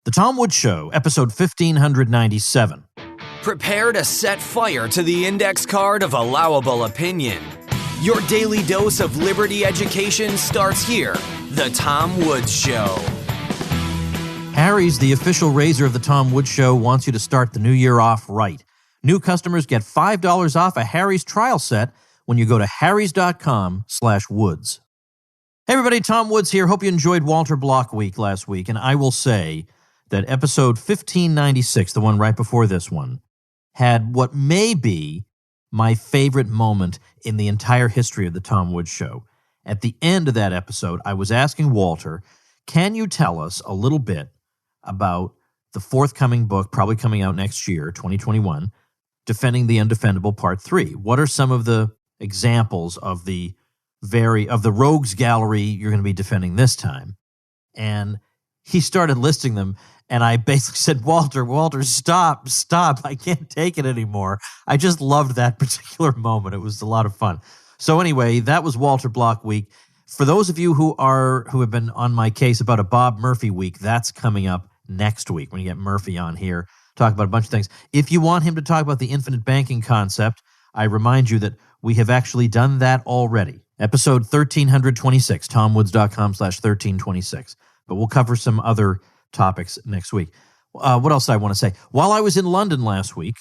The Tom Woods Show, episode 1597. Prepare to set fire to the index card of allowable opinion. Your daily dose of liberty education starts here. The Tom Woods Show. Harry's, the official razor of the Tom Woods Show, wants you to start the new year off right. New customers get $5 off a Harry's trial set when you go to harrys.com/woods. Hey everybody, Tom Woods here. Hope you enjoyed Walter Block Week last week, and I will say that episode 1596, the one right before this one, had what may be my favorite moment in the entire history of the Tom Woods Show. At the end of that episode, I was asking Walter, can you tell us a little bit about the forthcoming book, probably coming out next year, 2021, Defending the Undefendable Part 3? What are some of the examples of the rogues gallery you're going to be defending this time? And he started listing them, and I basically said, Walter, stop. I can't take it anymore. I just loved that particular moment. It was a lot of fun. So anyway, that was Walter Block Week. For those of you who have been on my case about a Bob Murphy week, that's coming up next week when you get Murphy on here, talk about a bunch of things. If you want him to talk about the infinite banking concept, I remind you that we have actually done that already. Episode 1326, tomwoods.com/1326. But we'll cover some other topics next week. What else did I want to say? While I was in London last week,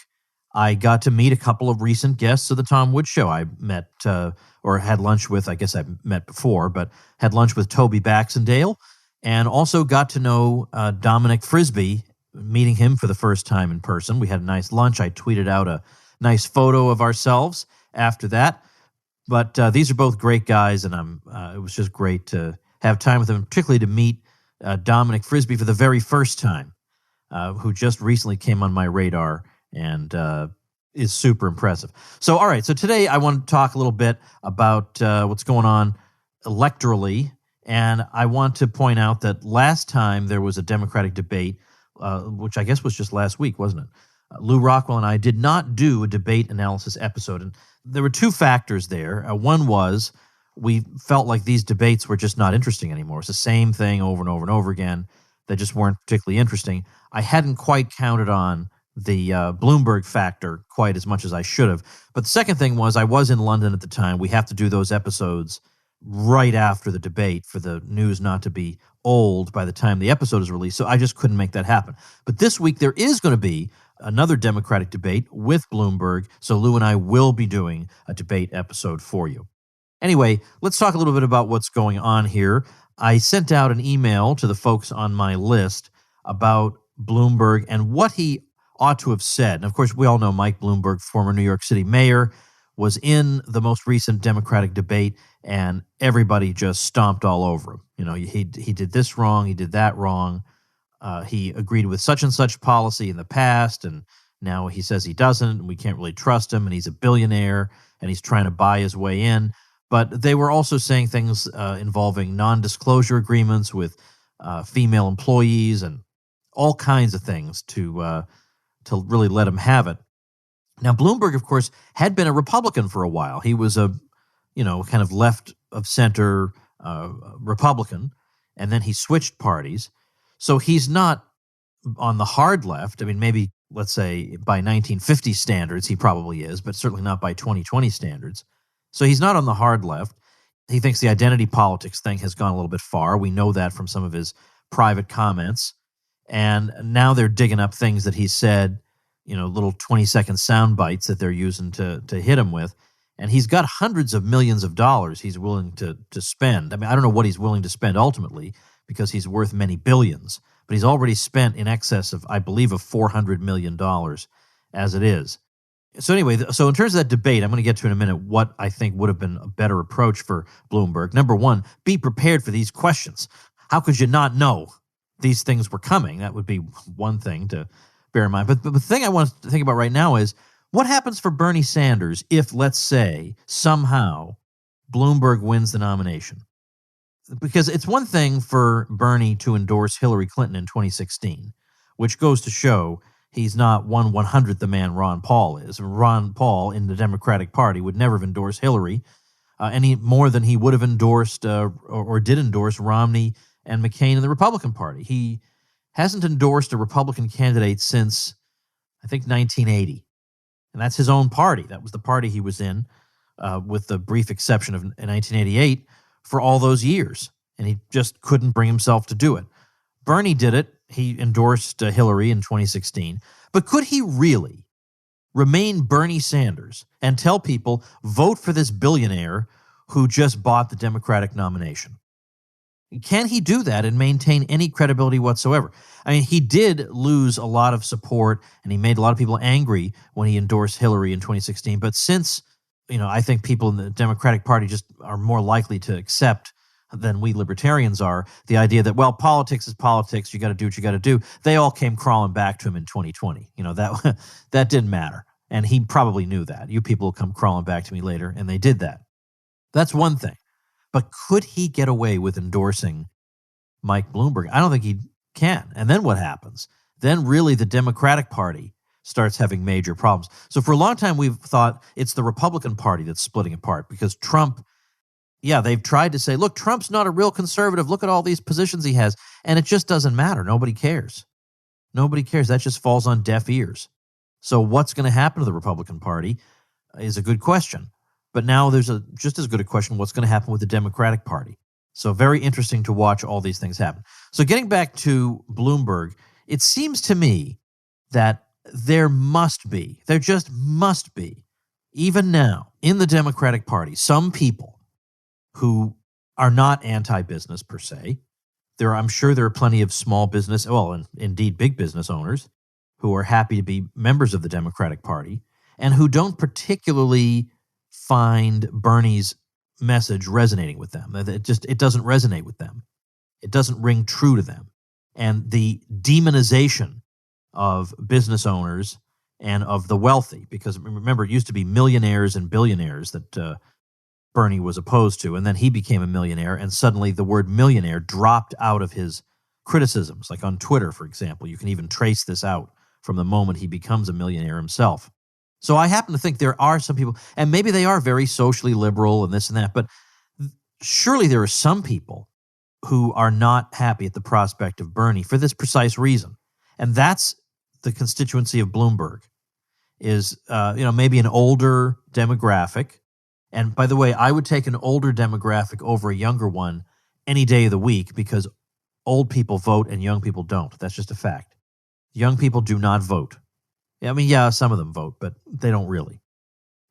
I got to meet a couple of recent guests of the Tom Woods Show. I met, or had lunch with, I guess I met before, but had lunch with Toby Baxendale, and also got to know Dominic Frisby, meeting him for the first time in person. We had a nice lunch. I tweeted out a nice photo of ourselves after that. But these are both great guys, and it was just great to have time with them, particularly to meet Dominic Frisby for the very first time, who just recently came on my radar and is super impressive. So, all right, so today I want to talk a little bit about what's going on electorally, and I want to point out that last time there was a Democratic debate, which I guess was just last week, wasn't it? Lou Rockwell and I did not do a debate analysis episode, and there were two factors there. One was we felt like these debates were just not interesting anymore. It's the same thing over and over and over again. They just weren't particularly interesting. I hadn't quite counted on the Bloomberg factor quite as much as I should have. But the second thing was I was in London at the time. We have to do those episodes right after the debate for the news not to be old by the time the episode is released. So I just couldn't make that happen. But this week there is going to be another Democratic debate with Bloomberg. So Lou and I will be doing a debate episode for you. Anyway, let's talk a little bit about what's going on here. I sent out an email to the folks on my list about Bloomberg and what he ought to have said. And of course, we all know Mike Bloomberg, former New York City mayor, was in the most recent Democratic debate, and everybody just stomped all over him. You know, he did this wrong, he did that wrong. He agreed with such and such policy in the past, and now he says he doesn't, and we can't really trust him, and he's a billionaire, and he's trying to buy his way in. But they were also saying things involving non-disclosure agreements with female employees and all kinds of things to really let him have it. Now, Bloomberg, of course, had been a Republican for a while. He was a, kind of left of center Republican, and then he switched parties. So he's not on the hard left. I mean, maybe, let's say, by 1950 standards, he probably is, but certainly not by 2020 standards. So he's not on the hard left. He thinks the identity politics thing has gone a little bit far. We know that from some of his private comments. And now they're digging up things that he said, little 20-second sound bites that they're using to hit him with. And he's got hundreds of millions of dollars he's willing to spend. I mean, I don't know what he's willing to spend ultimately because he's worth many billions. But he's already spent in excess of, I believe, of $400 million as it is. So anyway, so in terms of that debate, I'm going to get to in a minute what I think would have been a better approach for Bloomberg. Number one, be prepared for these questions. How could you not know these things were coming? That would be one thing to bear in mind. But the thing I want to think about right now is what happens for Bernie Sanders if, let's say, somehow Bloomberg wins the nomination? Because it's one thing for Bernie to endorse Hillary Clinton in 2016, which goes to show he's not 1/100th the man Ron Paul is. Ron Paul in the Democratic Party would never have endorsed Hillary any more than he would have endorsed or did endorse Romney and McCain in the Republican Party. He hasn't endorsed a Republican candidate since, I think, 1980. And that's his own party. That was the party he was in, with the brief exception of 1988, for all those years. And he just couldn't bring himself to do it. Bernie did it. He endorsed Hillary in 2016. But could he really remain Bernie Sanders and tell people, vote for this billionaire who just bought the Democratic nomination? Can he do that and maintain any credibility whatsoever? I mean, he did lose a lot of support, and he made a lot of people angry when he endorsed Hillary in 2016. But since, I think people in the Democratic Party just are more likely to accept than we libertarians are the idea that, well, politics is politics. You got to do what you got to do. They all came crawling back to him in 2020. That didn't matter. And he probably knew that. You people will come crawling back to me later, and they did that. That's one thing. But could he get away with endorsing Mike Bloomberg? I don't think he can. And then what happens? Then really the Democratic Party starts having major problems. So for a long time, we've thought it's the Republican Party that's splitting apart because Trump, they've tried to say, look, Trump's not a real conservative. Look at all these positions he has. And it just doesn't matter. Nobody cares. Nobody cares. That just falls on deaf ears. So what's going to happen to the Republican Party is a good question. But now there's just as good a question, what's going to happen with the Democratic Party? So very interesting to watch all these things happen. So getting back to Bloomberg, it seems to me that there just must be, even now in the Democratic Party, some people who are not anti-business per se. I'm sure there are plenty of small business, and indeed big business owners who are happy to be members of the Democratic Party and who don't particularly find Bernie's message resonating with them. It doesn't resonate with them. It doesn't ring true to them. And the demonization of business owners and of the wealthy, because remember, it used to be millionaires and billionaires that Bernie was opposed to, and then he became a millionaire, and suddenly the word millionaire dropped out of his criticisms. Like on Twitter, for example, you can even trace this out from the moment he becomes a millionaire himself. So I happen to think there are some people, and maybe they are very socially liberal and this and that, but surely there are some people who are not happy at the prospect of Bernie for this precise reason. And that's the constituency of Bloomberg, is maybe an older demographic. And by the way, I would take an older demographic over a younger one any day of the week because old people vote and young people don't. That's just a fact. Young people do not vote. I mean, some of them vote, but they don't really.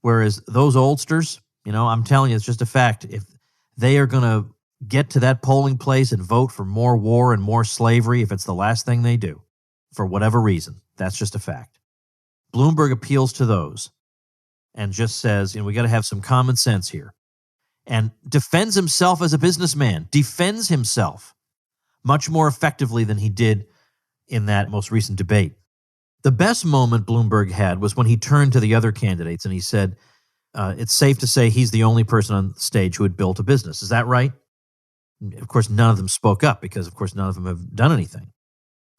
Whereas those oldsters, I'm telling you, it's just a fact. If they are going to get to that polling place and vote for more war and more slavery, if it's the last thing they do, for whatever reason, that's just a fact. Bloomberg appeals to those and just says, we got to have some common sense here. And defends himself as a businessman, defends himself much more effectively than he did in that most recent debate. The best moment Bloomberg had was when he turned to the other candidates and he said, it's safe to say he's the only person on stage who had built a business. Is that right? Of course, none of them spoke up because, of course, none of them have done anything.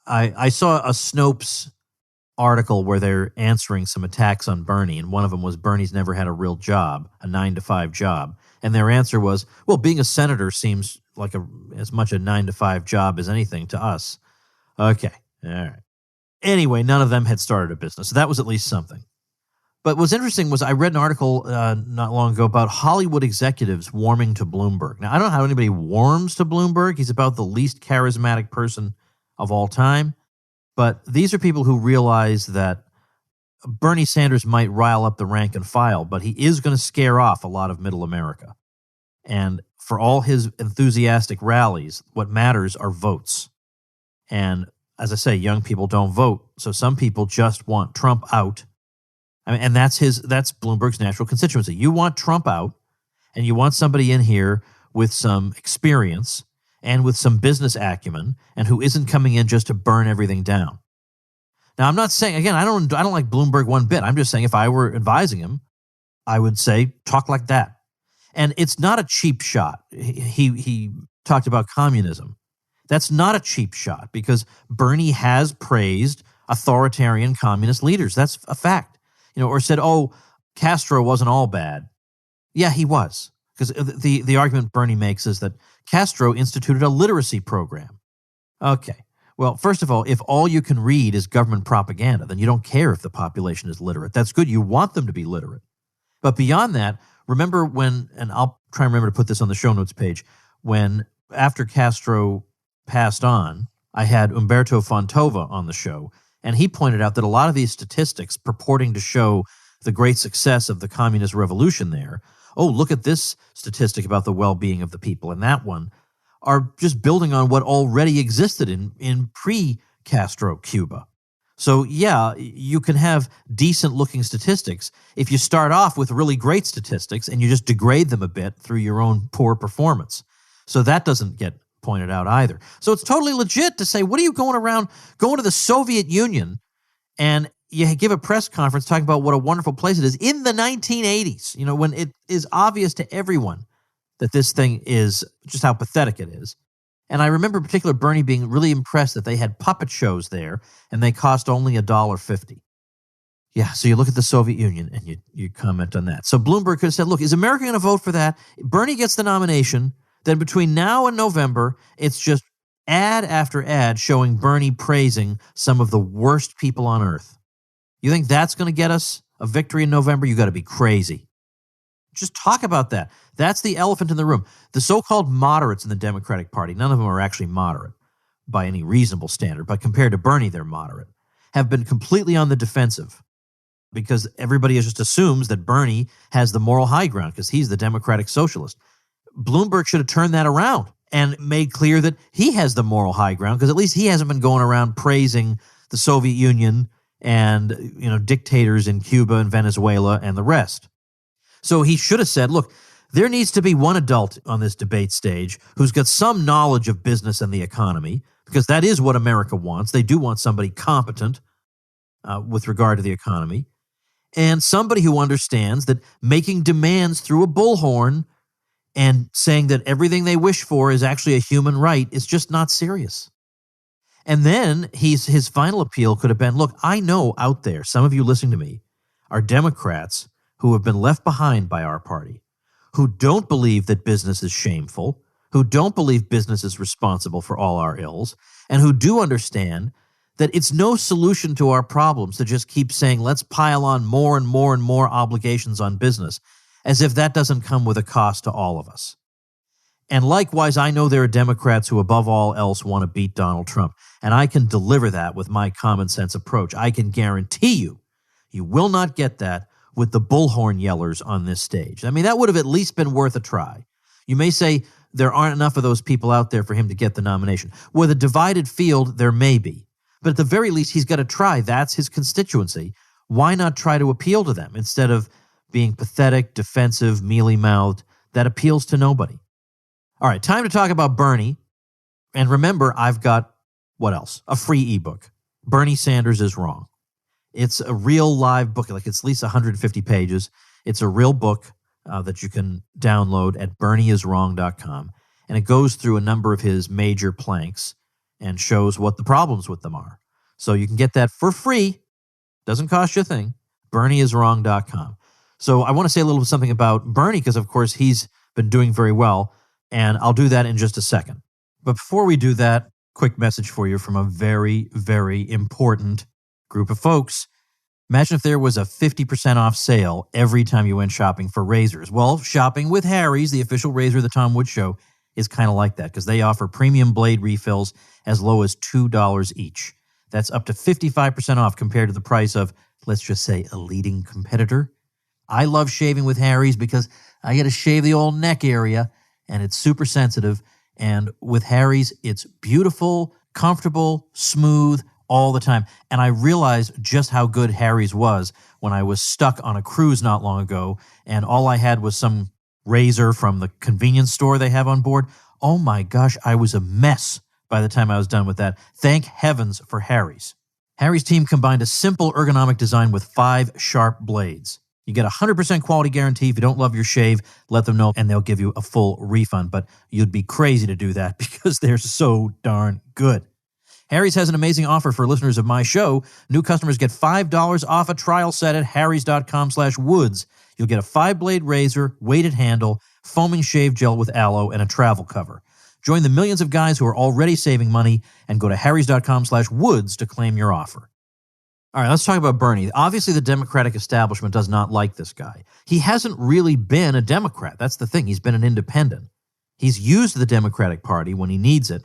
I saw a Snopes article where they're answering some attacks on Bernie, and one of them was Bernie's never had a real job, a 9-to-5 job. And their answer was, well, being a senator seems like as much a 9-to-5 job as anything to us. Okay, all right. Anyway, none of them had started a business. So that was at least something. But what's interesting was I read an article not long ago about Hollywood executives warming to Bloomberg. Now, I don't know how anybody warms to Bloomberg. He's about the least charismatic person of all time. But these are people who realize that Bernie Sanders might rile up the rank and file, but he is going to scare off a lot of middle America. And for all his enthusiastic rallies, what matters are votes. And as I say, young people don't vote. So some people just want Trump out. And that's Bloomberg's natural constituency. You want Trump out, and you want somebody in here with some experience and with some business acumen, and who isn't coming in just to burn everything down. Now, I'm not saying, again, I don't like Bloomberg one bit. I'm just saying if I were advising him, I would say talk like that. And it's not a cheap shot. He talked about communism. That's not a cheap shot because Bernie has praised authoritarian communist leaders. That's a fact. Or said, Castro wasn't all bad. Yeah, he was. Because the argument Bernie makes is that Castro instituted a literacy program. Okay. Well, first of all, if all you can read is government propaganda, then you don't care if the population is literate. That's good. You want them to be literate. But beyond that, remember when, and I'll try and remember to put this on the show notes page, when after Castro passed on, I had Umberto Fontova on the show, and he pointed out that a lot of these statistics purporting to show the great success of the communist revolution there, oh, look at this statistic about the well-being of the people, and that one, are just building on what already existed in pre-Castro Cuba. So, yeah, you can have decent-looking statistics if you start off with really great statistics and you just degrade them a bit through your own poor performance. So that doesn't get pointed out either. So it's totally legit to say, what are you going to the Soviet Union and you give a press conference talking about what a wonderful place it is in the 1980s, when it is obvious to everyone that this thing is just how pathetic it is. And I remember in particular Bernie being really impressed that they had puppet shows there and they cost only $1.50. Yeah, so you look at the Soviet Union and you comment on that. So Bloomberg could have said, look, is America going to vote for that? Bernie gets the nomination. Then between now and November, it's just ad after ad showing Bernie praising some of the worst people on earth. You think that's going to get us a victory in November? You got to be crazy. Just talk about that. That's the elephant in the room. The so-called moderates in the Democratic Party, none of them are actually moderate by any reasonable standard, but compared to Bernie, they're moderate, have been completely on the defensive because everybody just assumes that Bernie has the moral high ground because he's the Democratic Socialist. Bloomberg should have turned that around and made clear that he has the moral high ground because at least he hasn't been going around praising the Soviet Union and dictators in Cuba and Venezuela and the rest. So he should have said, look, there needs to be one adult on this debate stage who's got some knowledge of business and the economy, because that is what America wants. They do want somebody competent with regard to the economy, and somebody who understands that making demands through a bullhorn and saying that everything they wish for is actually a human right is just not serious. And then his final appeal could have been, look, I know out there, some of you listening to me are Democrats who have been left behind by our party, who don't believe that business is shameful, who don't believe business is responsible for all our ills, and who do understand that it's no solution to our problems to just keep saying, let's pile on more and more and more obligations on business, as if that doesn't come with a cost to all of us. And likewise, I know there are Democrats who above all else want to beat Donald Trump, and I can deliver that with my common sense approach. I can guarantee you will not get that with the bullhorn yellers on this stage. I mean, that would have at least been worth a try. You may say there aren't enough of those people out there for him to get the nomination. With a divided field, there may be. But at the very least, he's got to try. That's his constituency. Why not try to appeal to them instead of being pathetic, defensive, mealy-mouthed? That appeals to nobody. All right, time to talk about Bernie. And remember, I've got, what else? A free ebook. Bernie Sanders is Wrong. It's a real live book, like it's at least 150 pages. It's a real book that you can download at bernieiswrong.com. And it goes through a number of his major planks and shows what the problems with them are. So you can get that for free. Doesn't cost you a thing. bernieiswrong.com. So I want to say a little something about Bernie because, of course, he's been doing very well. And I'll do that in just a second. But before we do that, quick message for you from a very, very important group of folks. Imagine if there was a 50% off sale every time you went shopping for razors. Well, shopping with Harry's, the official razor of the Tom Woods Show, is kind of like that because they offer premium blade refills as low as $2 each. That's up to 55% off compared to the price of, let's just say, a leading competitor. I love shaving with Harry's because I get to shave the old neck area and it's super sensitive. And with Harry's, it's beautiful, comfortable, smooth, all the time. And I realized just how good Harry's was when I was stuck on a cruise not long ago and all I had was some razor from the convenience store they have on board. Oh my gosh, I was a mess by the time I was done with that. Thank heavens for Harry's. Harry's team combined a simple ergonomic design with 5 sharp blades. You get a 100% quality guarantee. If you don't love your shave, let them know and they'll give you a full refund. But you'd be crazy to do that because they're so darn good. Harry's has an amazing offer for listeners of my show. New customers get $5 off a trial set at harrys.com/woods. You'll get a 5-blade razor, weighted handle, foaming shave gel with aloe, and a travel cover. Join the millions of guys who are already saving money and go to harrys.com/woods to claim your offer. All right, let's talk about Bernie. Obviously, the Democratic establishment does not like this guy. He hasn't really been a Democrat. That's the thing. He's been an independent. He's used the Democratic Party when he needs it,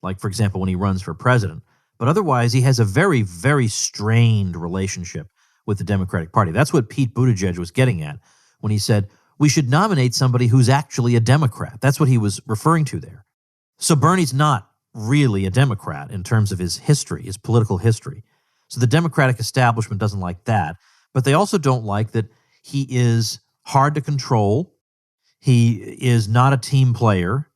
like, for example, when he runs for president. But otherwise, he has a very, very strained relationship with the Democratic Party. That's what Pete Buttigieg was getting at when he said, we should nominate somebody who's actually a Democrat. That's what he was referring to there. So Bernie's not really a Democrat in terms of his history, his political history. So the Democratic establishment doesn't like that. But they also don't like that he is hard to control. He is not a team player.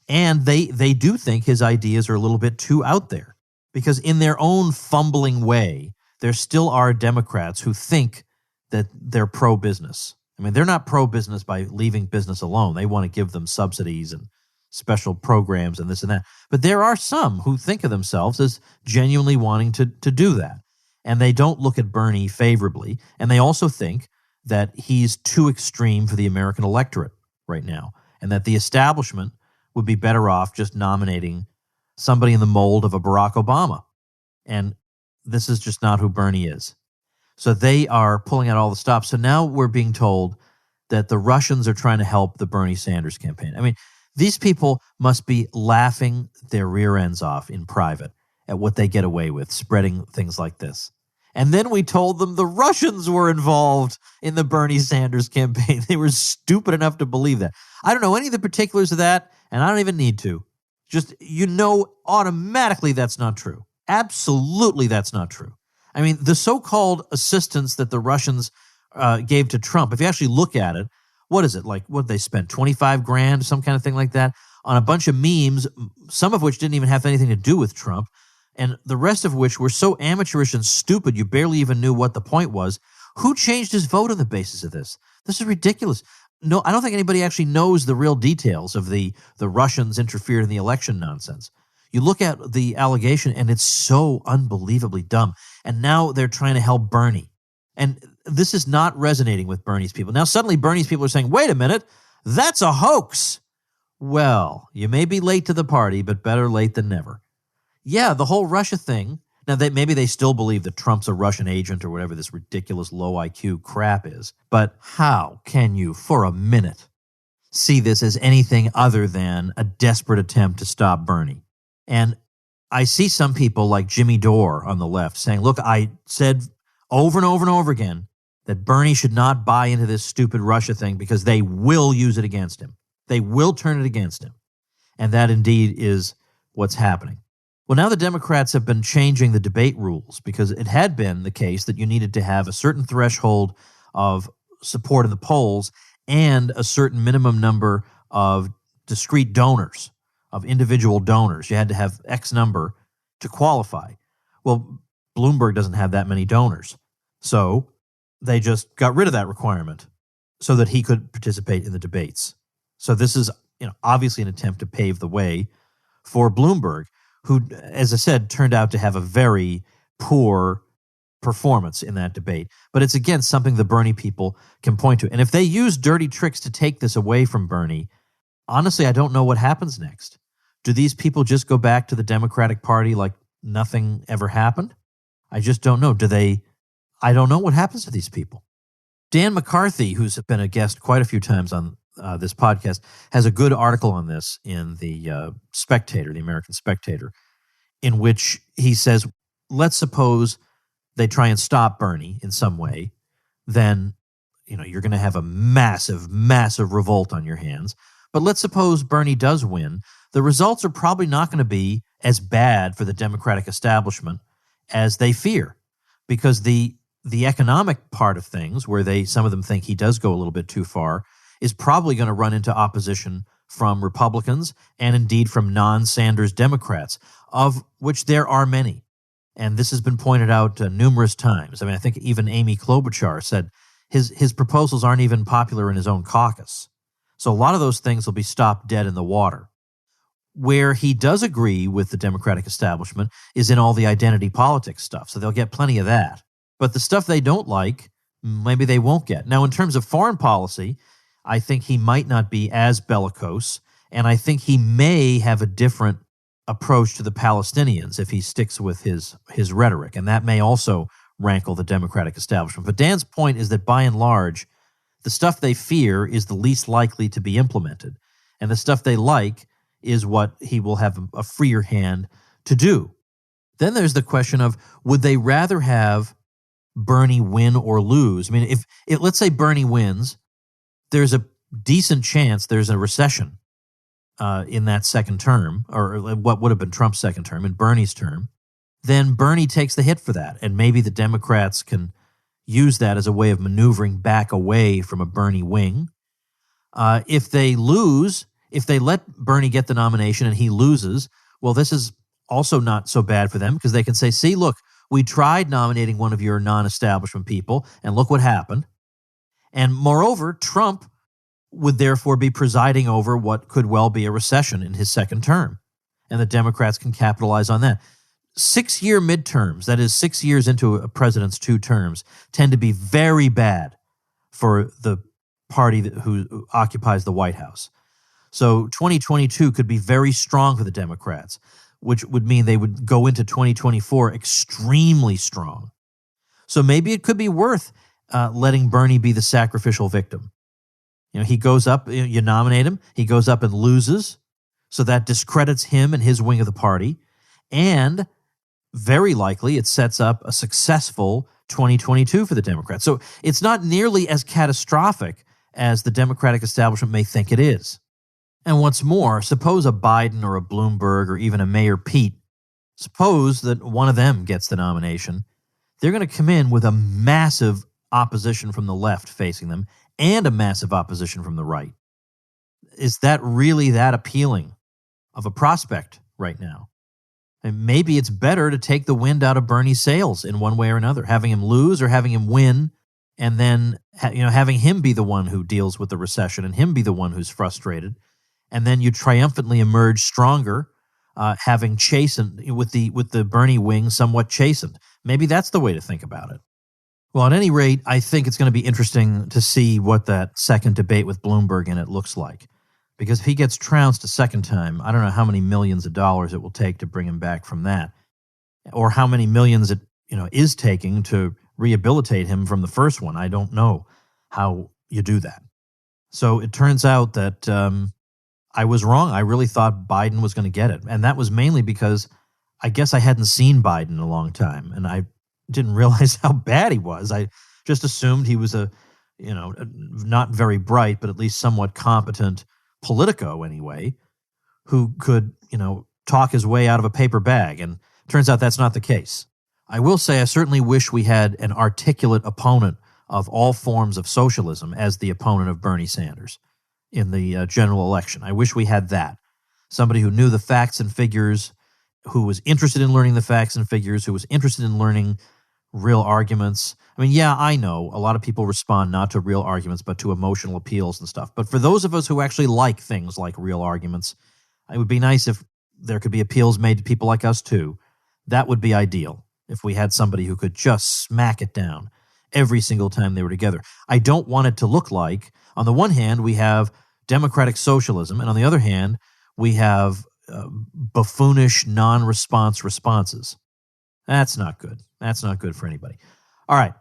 And they do think his ideas are a little bit too out there. Because in their own fumbling way, there still are Democrats who think that they're pro-business. I mean, they're not pro-business by leaving business alone. They want to give them subsidies and special programs and this and that. But there are some who think of themselves as genuinely wanting to do that. And they don't look at Bernie favorably. And they also think that he's too extreme for the American electorate right now, and that the establishment would be better off just nominating somebody in the mold of a Barack Obama. And this is just not who Bernie is. So they are pulling out all the stops. So now we're being told that the Russians are trying to help the Bernie Sanders campaign. I mean, these people must be laughing their rear ends off in private at what they get away with, spreading things like this. And then we told them the Russians were involved in the Bernie Sanders campaign. They were stupid enough to believe that. I don't know any of the particulars of that, and I don't even need to. Just, automatically that's not true. Absolutely that's not true. I mean, the so-called assistance that the Russians gave to Trump, if you actually look at it, what is it? Like, what did they spend? $25,000, some kind of thing like that, on a bunch of memes, some of which didn't even have anything to do with Trump, and the rest of which were so amateurish and stupid you barely even knew what the point was. Who changed his vote on the basis of this? This is ridiculous. No, I don't think anybody actually knows the real details of the Russians interfered in the election nonsense. You look at the allegation, and it's so unbelievably dumb. And now they're trying to help Bernie. And this is not resonating with Bernie's people. Now suddenly Bernie's people are saying, wait a minute, that's a hoax. Well, you may be late to the party, but better late than never. Yeah, the whole Russia thing. Now, maybe they still believe that Trump's a Russian agent or whatever this ridiculous low IQ crap is. But how can you, for a minute, see this as anything other than a desperate attempt to stop Bernie? And I see some people like Jimmy Dore on the left saying, look, I said over and over and over again that Bernie should not buy into this stupid Russia thing because they will use it against him. They will turn it against him. And that indeed is what's happening. Well, now the Democrats have been changing the debate rules because it had been the case that you needed to have a certain threshold of support in the polls and a certain minimum number of discrete donors, of individual donors. You had to have X number to qualify. Well, Bloomberg doesn't have that many donors. So they just got rid of that requirement so that he could participate in the debates. So this is, obviously an attempt to pave the way for Bloomberg, who, as I said, turned out to have a very poor performance in that debate. But it's, again, something the Bernie people can point to. And if they use dirty tricks to take this away from Bernie, honestly, I don't know what happens next. Do these people just go back to the Democratic Party like nothing ever happened? I just don't know. I don't know what happens to these people. Dan McCarthy, who's been a guest quite a few times on this podcast, has a good article on this in the Spectator, the American Spectator, in which he says, let's suppose they try and stop Bernie in some way, then you're going to have a massive, massive revolt on your hands. But let's suppose Bernie does win. The results are probably not going to be as bad for the Democratic establishment as they fear, because the economic part of things, where some of them think he does go a little bit too far, is probably going to run into opposition from Republicans and indeed from non-Sanders Democrats, of which there are many. And this has been pointed out numerous times. I mean, I think even Amy Klobuchar said his proposals aren't even popular in his own caucus. So a lot of those things will be stopped dead in the water. Where he does agree with the Democratic establishment is in all the identity politics stuff. So they'll get plenty of that. But the stuff they don't like, maybe they won't get. Now, in terms of foreign policy, I think he might not be as bellicose And I think he may have a different approach to the Palestinians if he sticks with his rhetoric. And that may also rankle the Democratic establishment. But Dan's point is that by and large, the stuff they fear is the least likely to be implemented. And the stuff they like is what he will have a freer hand to do. Then there's the question of, would they rather have Bernie win or lose? I mean, if let's say Bernie wins, there's a decent chance there's a recession in that second term, or what would have been Trump's second term, in Bernie's term. Then Bernie takes the hit for that, and maybe the Democrats can use that as a way of maneuvering back away from a Bernie wing. If they lose, if they let Bernie get the nomination and he loses, well, this is also not so bad for them because they can say, see, look, we tried nominating one of your non-establishment people, and look what happened. And moreover, Trump would therefore be presiding over what could well be a recession in his second term, and the Democrats can capitalize on that. 6-year midterms, that is 6 years into a president's 2 terms, tend to be very bad for the party who occupies the White House. So 2022 could be very strong for the Democrats, which would mean they would go into 2024 extremely strong. So maybe it could be worth letting Bernie be the sacrificial victim. You know, he goes up, you nominate him, he goes up and loses, so that discredits him and his wing of the party, and very likely it sets up a successful 2022 for the Democrats. So it's not nearly as catastrophic as the Democratic establishment may think it is. And what's more, suppose a Biden or a Bloomberg or even a Mayor Pete, suppose that one of them gets the nomination, they're going to come in with a massive opposition from the left facing them and a massive opposition from the right. Is that really that appealing of a prospect right now? And maybe it's better to take the wind out of Bernie's sails in one way or another, having him lose or having him win, and then having him be the one who deals with the recession and him be the one who's frustrated, and then you triumphantly emerge stronger, having chastened with the Bernie wing somewhat chastened. Maybe that's the way to think about it. Well, at any rate, I think it's going to be interesting to see what that second debate with Bloomberg in it looks like. Because if he gets trounced a second time, I don't know how many millions of dollars it will take to bring him back from that, or how many millions it is taking to rehabilitate him from the first one. I don't know how you do that. So it turns out that I was wrong. I really thought Biden was going to get it, and that was mainly because I guess I hadn't seen Biden in a long time, and I didn't realize how bad he was. I just assumed he was a not very bright, but at least somewhat competent politico anyway, who could, talk his way out of a paper bag. And turns out that's not the case. I will say I certainly wish we had an articulate opponent of all forms of socialism as the opponent of Bernie Sanders in the general election. I wish we had that. Somebody who knew the facts and figures, who was interested in learning the facts and figures, who was interested in learning real arguments. I mean, yeah, I know a lot of people respond not to real arguments, but to emotional appeals and stuff. But for those of us who actually like things like real arguments, it would be nice if there could be appeals made to people like us too. That would be ideal if we had somebody who could just smack it down every single time they were together. I don't want it to look like, on the one hand, we have democratic socialism, and on the other hand, we have buffoonish non-response responses. That's not good. That's not good for anybody. All right.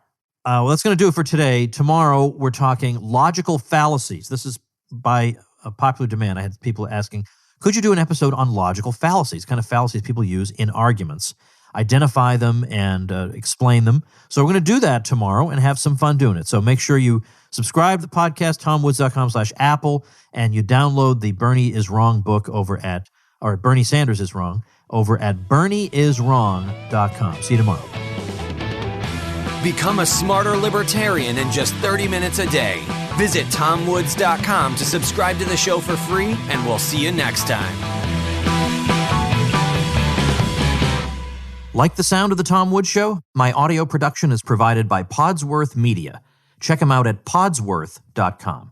Well, that's going to do it for today. Tomorrow, we're talking logical fallacies. This is by a popular demand. I had people asking, could you do an episode on logical fallacies, kind of fallacies people use in arguments, identify them and explain them? So we're going to do that tomorrow and have some fun doing it. So make sure you subscribe to the podcast, tomwoods.com/Apple, and you download the Bernie is Wrong book Bernie Sanders is Wrong over at bernieiswrong.com. See you tomorrow. Become a smarter libertarian in just 30 minutes a day. Visit tomwoods.com to subscribe to the show for free, and we'll see you next time. Like the sound of The Tom Woods Show? My audio production is provided by Podsworth Media. Check them out at podsworth.com.